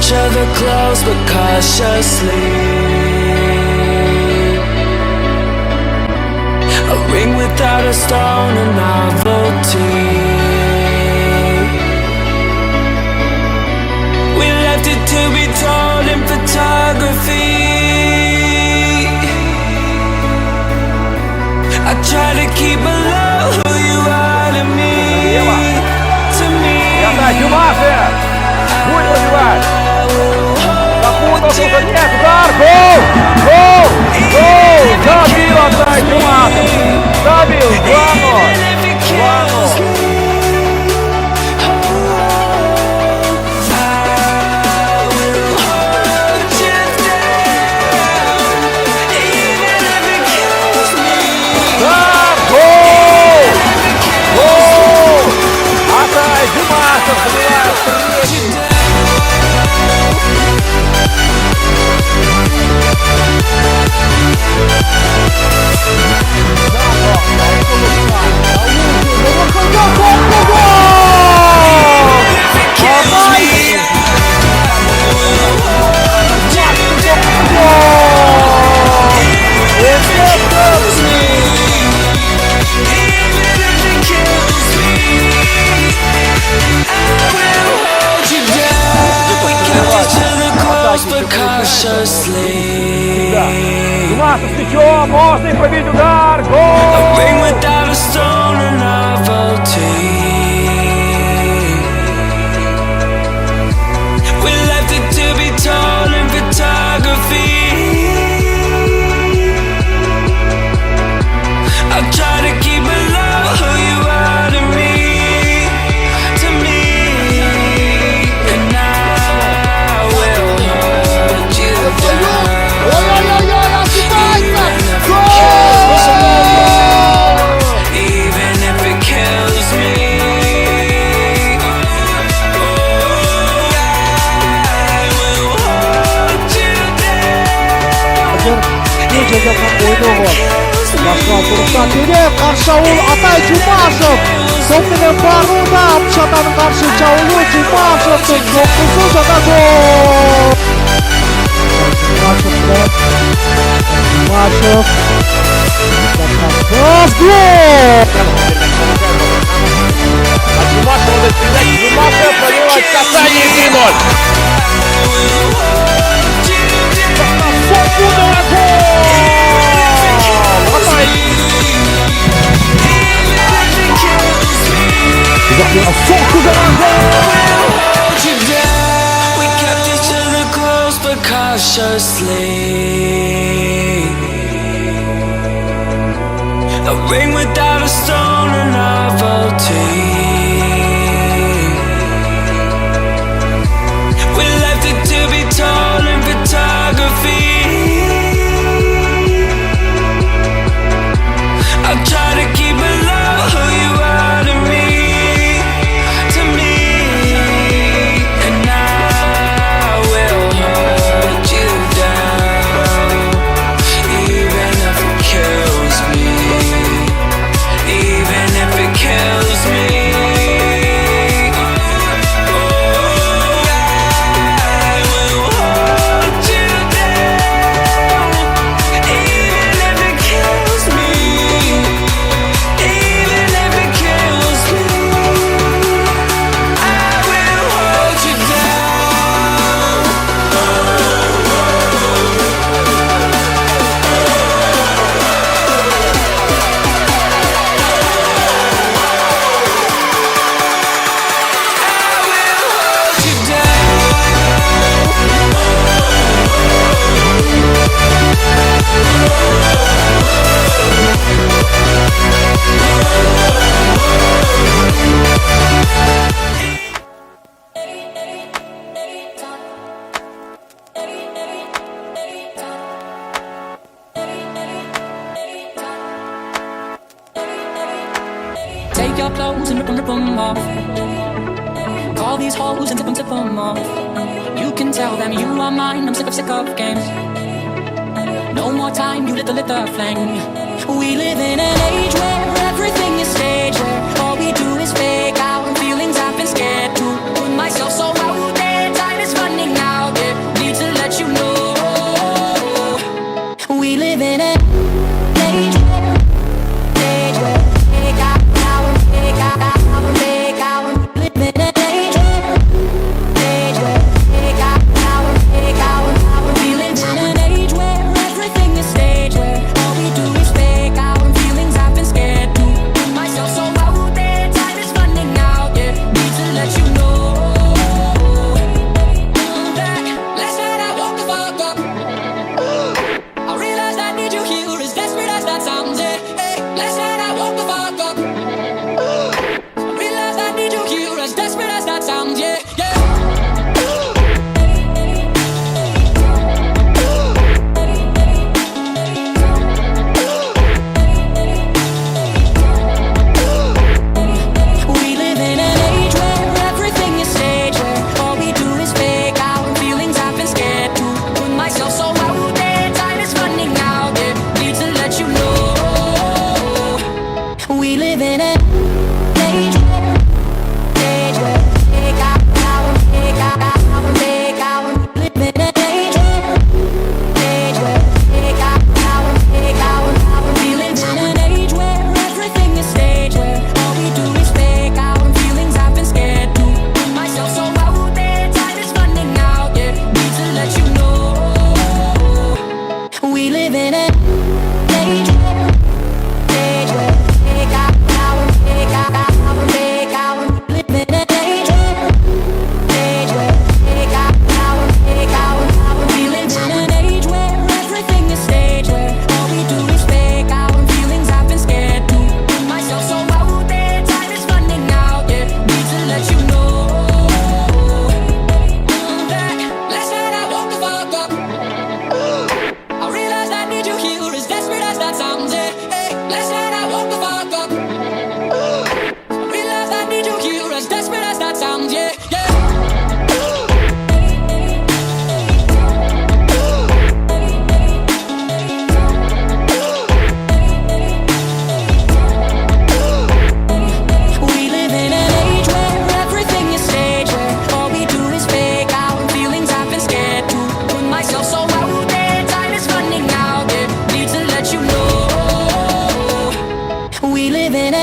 each other close but cautiously. A ring without a stone, a novelty. We left it to be told in photography. I try to keep below who you are to me. To me. ATAI DZHUMASHEV! Muito demais! Da ponta ao cruzamento, dar gol! Gol! Gol! Zabił ATAI DZHUMASHEV! Zabił! 2-0! 2-0! ATAI DZHUMASHEV забивает третий. DZHUMASHEV с мячом, мощный пробить удар, гол! Qarshi ATAI DZHUMASHEV to'pni Baruda 60ataning qarshi Javlu Jumashevning 9-ata gol. Jumashев. DZHUMASHEV проводит касание 3-0. We kept each other close but cautiously. A ring without a stone, a novelty. We left it to be told in photography. I try to keep below who you are to me. Take your clothes and rip them off. Call these hoes and tip them off. You can tell them you are mine, I'm sick of games. No more time, you lit the flame. We live in an age where everything is staged, where all we do is fake out, and feelings I've been scared to put myself so out there. Time is running out. living